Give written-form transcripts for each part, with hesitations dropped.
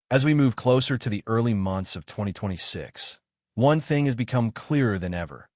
As we move closer to the early months of 2026, one thing has become clearer than ever.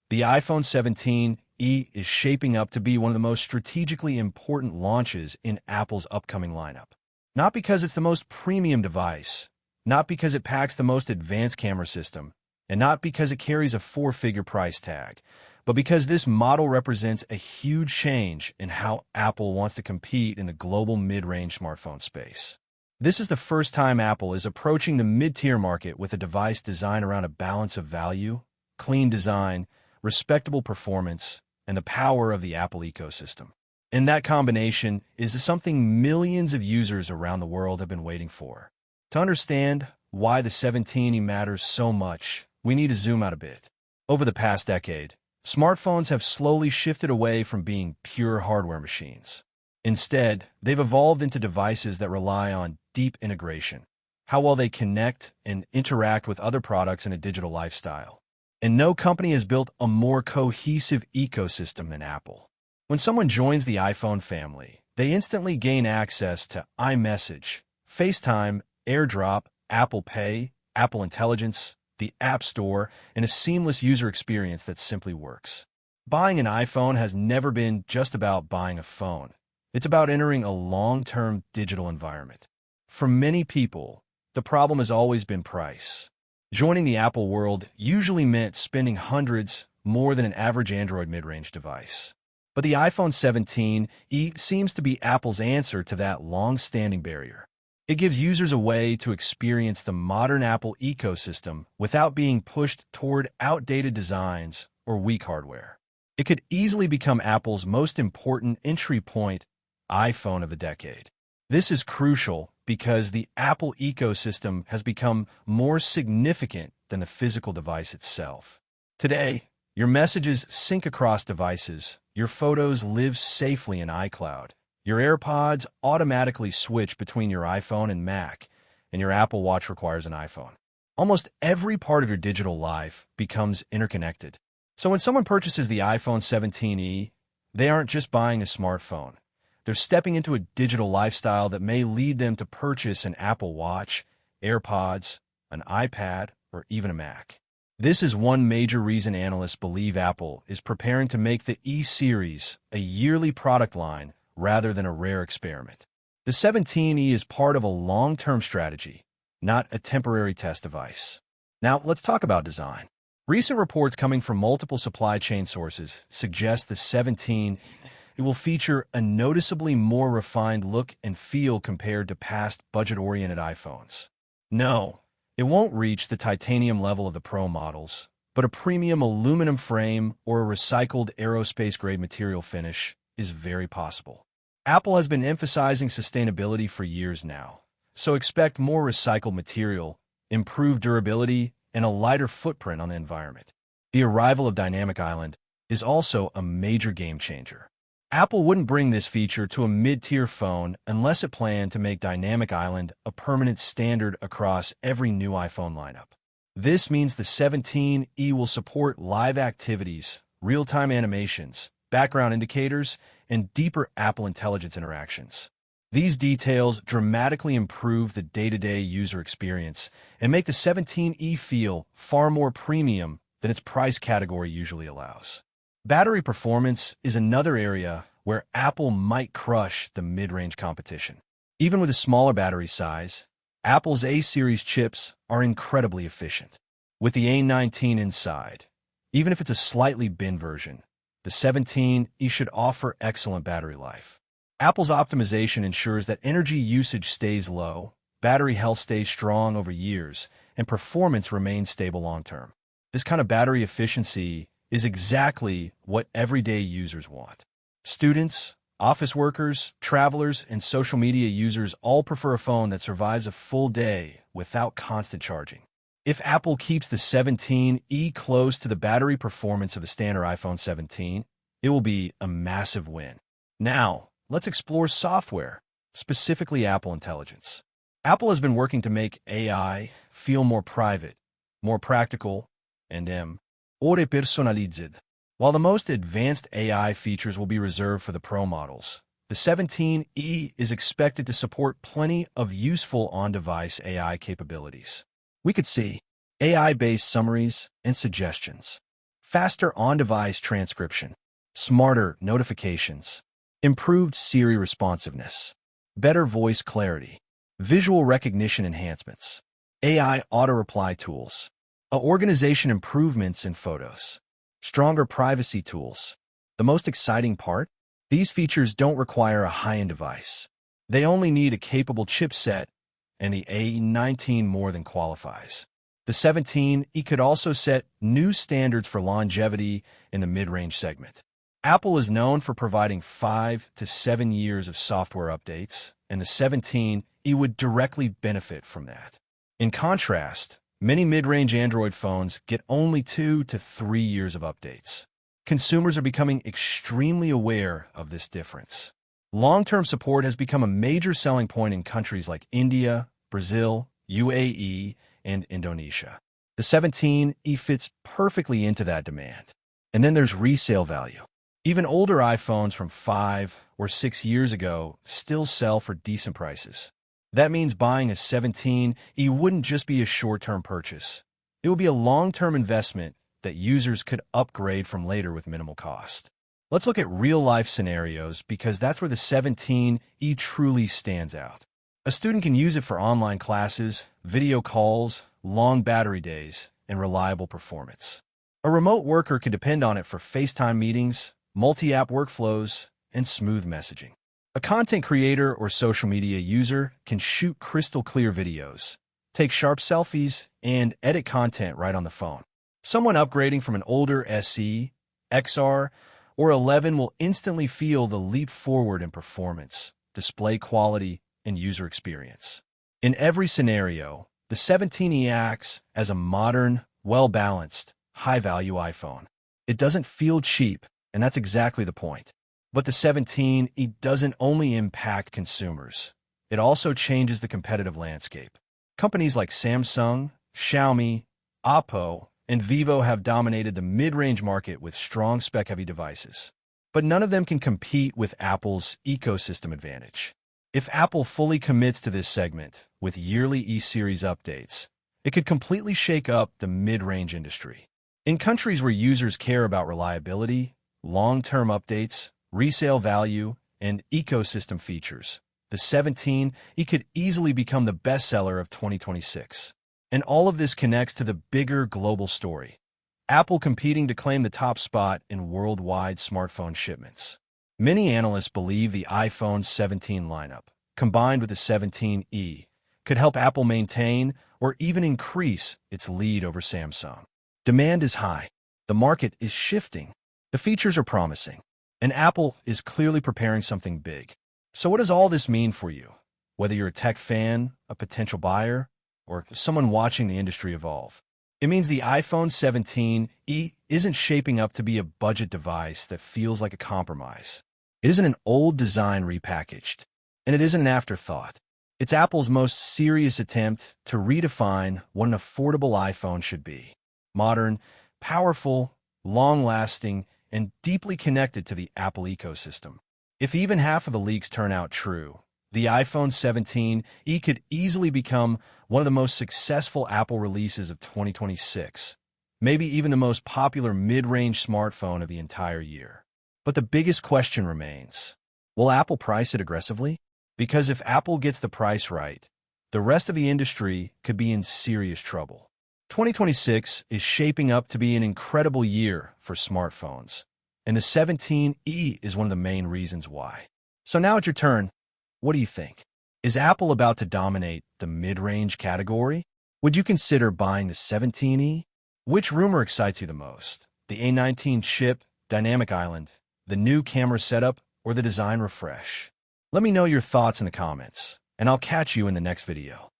The iPhone 17e is shaping up to be one of the most strategically important launches in Apple's upcoming lineup. Not because it's the most premium device, not because it packs the most advanced camera system, and not because it carries a four-figure price tag, but because this model represents a huge change in how Apple wants to compete in the global mid-range smartphone space. This is the first time Apple is approaching the mid-tier market with a device designed around a balance of value, clean design, respectable performance, and the power of the Apple ecosystem. And that combination is something millions of users around the world have been waiting for. To understand why the 17e matters so much, we need to zoom out a bit. Over the past decade, smartphones have slowly shifted away from being pure hardware machines. Instead, they've evolved into devices that rely on deep integration, how well they connect and interact with other products in a digital lifestyle. And no company has built a more cohesive ecosystem than Apple. When someone joins the iPhone family, they instantly gain access to iMessage, FaceTime, AirDrop, Apple Pay, Apple Intelligence, the App Store, and a seamless user experience that simply works. Buying an iPhone has never been just about buying a phone. It's about entering a long-term digital environment. For many people, the problem has always been price. Joining the Apple world usually meant spending hundreds more than an average Android mid-range device. But the iPhone 17e seems to be Apple's answer to that long-standing barrier. It gives users a way to experience the modern Apple ecosystem without being pushed toward outdated designs or weak hardware. It could easily become Apple's most important entry point iPhone of the decade. This is crucial because the Apple ecosystem has become more significant than the physical device itself. Today, your messages sync across devices, your photos live safely in iCloud, your AirPods automatically switch between your iPhone and Mac, and your Apple Watch requires an iPhone. Almost every part of your digital life becomes interconnected. So when someone purchases the iPhone 17e, they aren't just buying a smartphone. They're stepping into a digital lifestyle that may lead them to purchase an Apple Watch, AirPods, an iPad, or even a Mac. This is one major reason analysts believe Apple is preparing to make the E-series a yearly product line rather than a rare experiment. The 17e is part of a long-term strategy, not a temporary test device. Now, let's talk about design. Recent reports coming from multiple supply chain sources suggest the 17 it will feature a noticeably more refined look and feel compared to past budget-oriented iPhones. No, it won't reach the titanium level of the Pro models, but a premium aluminum frame or a recycled aerospace-grade material finish is very possible. Apple has been emphasizing sustainability for years now, so expect more recycled material, improved durability, and a lighter footprint on the environment. The arrival of Dynamic Island is also a major game-changer. Apple wouldn't bring this feature to a mid-tier phone unless it planned to make Dynamic Island a permanent standard across every new iPhone lineup. This means the 17e will support live activities, real-time animations, background indicators, and deeper Apple Intelligence interactions. These details dramatically improve the day-to-day user experience and make the 17e feel far more premium than its price category usually allows. Battery performance is another area where Apple might crush the mid-range competition. Even with a smaller battery size, Apple's A-series chips are incredibly efficient. With the A19 inside, even if it's a slightly bin version, the 17e should offer excellent battery life. Apple's optimization ensures that energy usage stays low, battery health stays strong over years, and performance remains stable long-term. This kind of battery efficiency is exactly what everyday users want. Students, office workers, travelers, and social media users all prefer a phone that survives a full day without constant charging. If Apple keeps the 17e close to the battery performance of the standard iPhone 17, it will be a massive win. Now, let's explore software, specifically Apple Intelligence. Apple has been working to make AI feel more private, more practical, and personalized. While the most advanced AI features will be reserved for the Pro models, The 17E is expected to support plenty of useful on-device AI capabilities. We could see AI-based summaries and suggestions, faster on-device transcription, smarter notifications, improved Siri responsiveness, better voice clarity, visual recognition enhancements, AI auto-reply tools, organization improvements in photos, stronger privacy tools. The most exciting part? These features don't require a high-end device. They only need a capable chipset, and the A19 more than qualifies. The 17E could also set new standards for longevity in the mid-range segment. Apple is known for providing 5 to 7 years of software updates, and the 17E would directly benefit from that. In contrast, many mid-range Android phones get only 2 to 3 years of updates. Consumers are becoming extremely aware of this difference. Long-term support has become a major selling point in countries like India, Brazil, UAE, and Indonesia. The 17E fits perfectly into that demand. And then there's resale value. Even older iPhones from 5 or 6 years ago still sell for decent prices. That means buying a 17E wouldn't just be a short-term purchase. It would be a long-term investment that users could upgrade from later with minimal cost. Let's look at real-life scenarios because that's where the 17E truly stands out. A student can use it for online classes, video calls, long battery days, and reliable performance. A remote worker can depend on it for FaceTime meetings, multi-app workflows, and smooth messaging. A content creator or social media user can shoot crystal-clear videos, take sharp selfies, and edit content right on the phone. Someone upgrading from an older SE, XR, or 11 will instantly feel the leap forward in performance, display quality, and user experience. In every scenario, the 17E acts as a modern, well-balanced, high-value iPhone. It doesn't feel cheap, and that's exactly the point. But the 17E doesn't only impact consumers. It also changes the competitive landscape. Companies like Samsung, Xiaomi, Oppo, and Vivo have dominated the mid-range market with strong spec-heavy devices. But none of them can compete with Apple's ecosystem advantage. If Apple fully commits to this segment with yearly E-Series updates, it could completely shake up the mid-range industry. In countries where users care about reliability, long-term updates, resale value, and ecosystem features, the 17E could easily become the bestseller of 2026. And all of this connects to the bigger global story. Apple competing to claim the top spot in worldwide smartphone shipments. Many analysts believe the iPhone 17 lineup, combined with the 17E, could help Apple maintain or even increase its lead over Samsung. Demand is high. The market is shifting. The features are promising. And Apple is clearly preparing something big. So what does all this mean for you? Whether you're a tech fan, a potential buyer, or someone watching the industry evolve. It means the iPhone 17E isn't shaping up to be a budget device that feels like a compromise. It isn't an old design repackaged, and it isn't an afterthought. It's Apple's most serious attempt to redefine what an affordable iPhone should be. Modern, powerful, long-lasting, and deeply connected to the Apple ecosystem. If even half of the leaks turn out true, the iPhone 17E could easily become one of the most successful Apple releases of 2026, maybe even the most popular mid-range smartphone of the entire year. But the biggest question remains, will Apple price it aggressively? Because if Apple gets the price right, the rest of the industry could be in serious trouble. 2026 is shaping up to be an incredible year for smartphones, and the 17E is one of the main reasons why. So now it's your turn. What do you think? Is Apple about to dominate the mid-range category? Would you consider buying the 17E? Which rumor excites you the most? The A19 chip, dynamic island, the new camera setup, or the design refresh? Let me know your thoughts in the comments, and I'll catch you in the next video.